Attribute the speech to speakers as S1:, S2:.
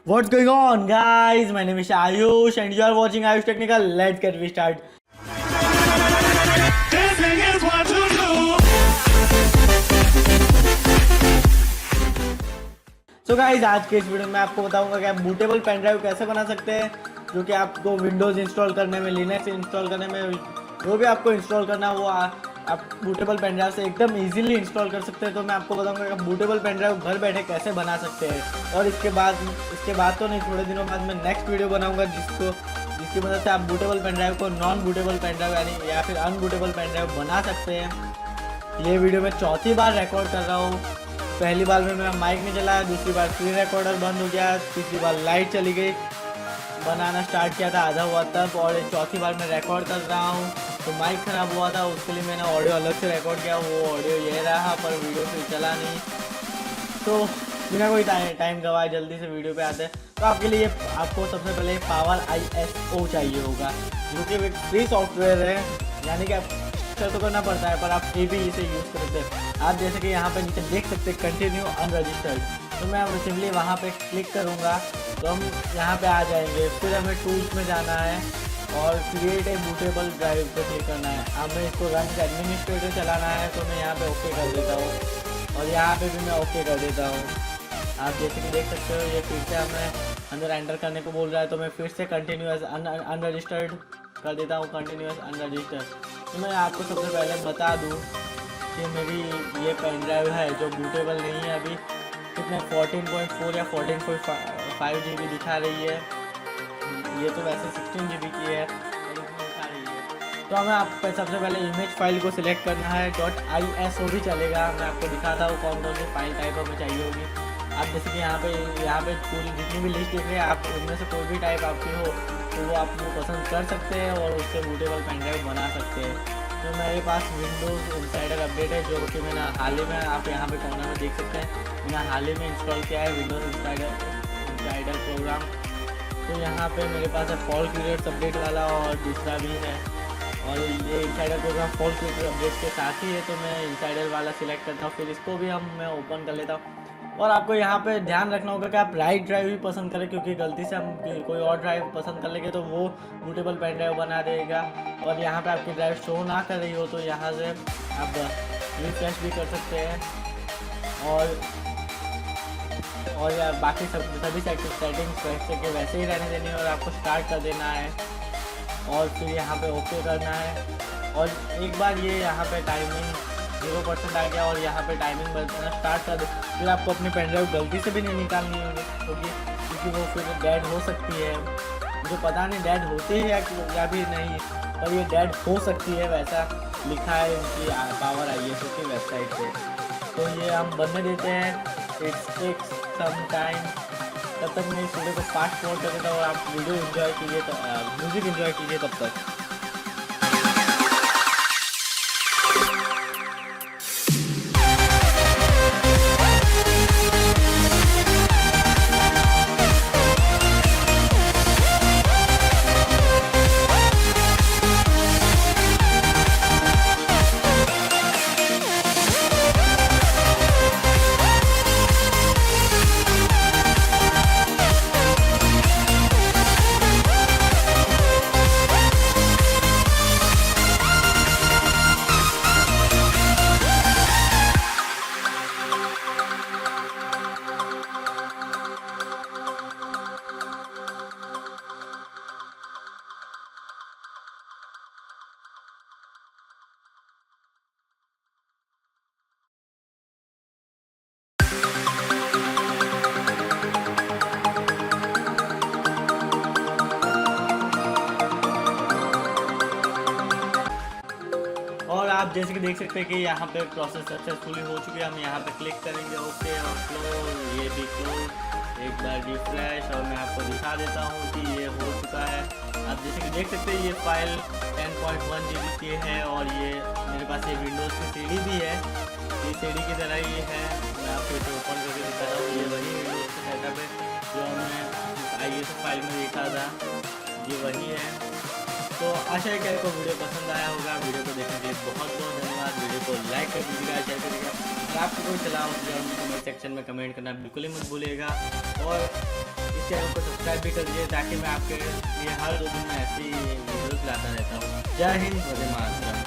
S1: What's going on, guys? My name is Aayush and you are watching Aayush Technical. Let's get started. So guys, आज के इस video में आपको बताऊंगा कि आप बूटेबल पेन ड्राइव कैसे बना सकते हैं, जो कि आपको विंडोज़ इंस्टॉल करने में, लिनक्स इंस्टॉल करने में, जो भी आपको इंस्टॉल करना है वो आप बूटेबल पेन ड्राइव से एकदम इजीली इंस्टॉल कर सकते हैं। तो मैं आपको बताऊंगा कि बूटेबल पेन ड्राइव घर बैठे कैसे बना सकते हैं। और इसके बाद तो नहीं, थोड़े दिनों बाद मैं नेक्स्ट वीडियो बनाऊंगा जिसकी मदद से आप बूटेबल पेन ड्राइव को नॉन बूटेबल पेन ड्राइव यानी या फिर अनबूटेबल पेन ड्राइव बना सकते हैं। ये वीडियो मैं चौथी बार रिकॉर्ड कर रहा हूँ। पहली बार में मेरा माइक नहीं चला, दूसरी बार स्क्रीन रिकॉर्डर बंद हो गया, तीसरी बार लाइट चली गई, बनाना स्टार्ट किया था आधा हुआ तब, और चौथी बार मैं रिकॉर्ड कर रहा हूँ तो माइक ख़राब हुआ था, उसके लिए मैंने ऑडियो अलग से रिकॉर्ड किया। वो ऑडियो ये रहा पर वीडियो फिर चला नहीं। तो बिना कोई टाइम गवाए जल्दी से वीडियो पे आते हैं। तो आपके लिए आपको सबसे पहले पावर ISO चाहिए होगा, जो कि एक फ्री सॉफ्टवेयर है, यानी कि आप तो करना पड़ता है पर आप फ्री भी इसे यूज़ कर सकते हैं। आप जैसे कि यहाँ पे नीचे देख सकते हैं कंटिन्यू अनरजिस्टर्ड, तो मैं अब सिंपली वहाँ पे क्लिक करूँगा तो हम यहाँ पे आ जाएंगे। फिर हमें टूल्स में जाना है और क्रिएट ए बूटेबल ड्राइव पे क्लिक करना है। हमें इसको रन एडमिनिस्ट्रेटर चलाना है तो मैं यहाँ पे ओके कर देता हूँ और यहाँ पे भी मैं ओके कर देता हूँ। आप जैसे कि देख सकते हो ये फिर से हमें अंदर एंटर करने को बोल रहा है, तो मैं फिर से कंटिन्यूअस अनरजिस्टर्ड कर देता हूँ, कंटिन्यूअस अनरजिस्टर्ड। तो मैं आपको सबसे पहले बता दूँ कि मेरी ये पेन ड्राइव है जो बूटेबल नहीं है, अभी कितने 14.4 या 14.5 GB दिखा रही है। ये तो वैसे 16 GB की है और इसमें दिखा रही है। तो हमें आपको सबसे पहले इमेज फाइल को सिलेक्ट करना है, .ISO भी चलेगा। मैं आपको दिखाता हूँ कौन कौन सी फाइल टाइप हमें चाहिए होगी। आप जैसे कि यहाँ पे पूरी जितनी भी लिस्ट देख रहे हैं, आप उनमें से कोई भी टाइप आपकी हो तो वो आप वो पसंद कर सकते हैं और उससे बूटेबल पेन ड्राइव बना सकते हैं। तो मेरे पास विंडोज़ इंसाइडर अपडेट है, जो कि मैंने हाल ही में, आप यहाँ पे कॉर्नर में देख सकते हैं, मैंने हाल ही में इंस्टॉल किया है विंडोज़ इंसाइडर प्रोग्राम। तो यहाँ पे मेरे पास है फॉल क्रिएट्स अपडेट वाला और दूसरा भी है, और ये Insider Program Fall Creators Update के साथ ही है। तो मैं इंसाइडर वाला सिलेक्ट करता हूँ, फिर इसको भी मैं ओपन कर लेता हूँ। और आपको यहाँ पे ध्यान रखना होगा कि आप राइट ड्राइव ही पसंद करें, क्योंकि गलती से हम कोई और ड्राइव पसंद कर लेंगे तो वो बूटेबल पेन ड्राइव बना देगा। और यहाँ पे आपकी ड्राइव शो ना कर रही हो तो यहाँ से आप रिफ्रेश भी कर सकते हैं और बाकी सभी सेटिंग्स वैसे ही रहने देनी है और आपको स्टार्ट कर देना है और फिर यहाँ पे ओके करना है। और एक बार ये यहाँ पे टाइमिंग 0% आ गया और यहाँ पे टाइमिंग बदलना स्टार्ट कर दे, फिर आपको अपनी पेन ड्राइव गलती से भी नहीं निकालनी होगी क्योंकि वो फिर डेड हो सकती है। मुझे पता नहीं डेड होती है या भी नहीं, पर ये डेड हो सकती है, वैसा लिखा है इनकी पावर ISO की वेबसाइट पे। तो ये हम बनने देते हैं, इट्स टेक्स सम टाइम। तब तक मैं इस वीडियो को फास्ट फॉरवर्ड कर देता हूँ और आप वीडियो इन्जॉय कीजिए, तो म्यूज़िक इन्जॉय कीजिए तब तक। और आप जैसे कि देख सकते हैं कि यहाँ पे प्रोसेस सक्सेसफुली हो चुकी है। हम यहाँ पे क्लिक करेंगे ओके और क्लोज, ये भी क्लोज, एक बार रिफ्रेश, और मैं आपको दिखा देता हूँ कि ये हो चुका है। आप जैसे कि देख सकते हैं ये फाइल 10.1 GB की है और ये मेरे पास ये विंडोज़ की CD भी है, ये CD की तरह ही है। मैं आपको इसे ओपन करके दिखा रहा हूँ, ये वही विंडोज़ का सेटअप है जो हमने ISO फाइल में देखा था, ये वही है। तो आशा है कि आपको वीडियो पसंद आया होगा। वीडियो को देखने के लिए बहुत बहुत धन्यवाद। वीडियो को लाइक कर दीजिएगा, शेयर करिएगा। अगर आपको कोई सलाह हो तो कमेंट सेक्शन में कमेंट करना बिल्कुल ही मत भूलिएगा। और इस चैनल को सब्सक्राइब भी कर दीजिए ताकि मैं आपके लिए हर 2 दिन में ऐसी वीडियोस लाता रहता हूँ। जय हिंद, वंदे मातरम।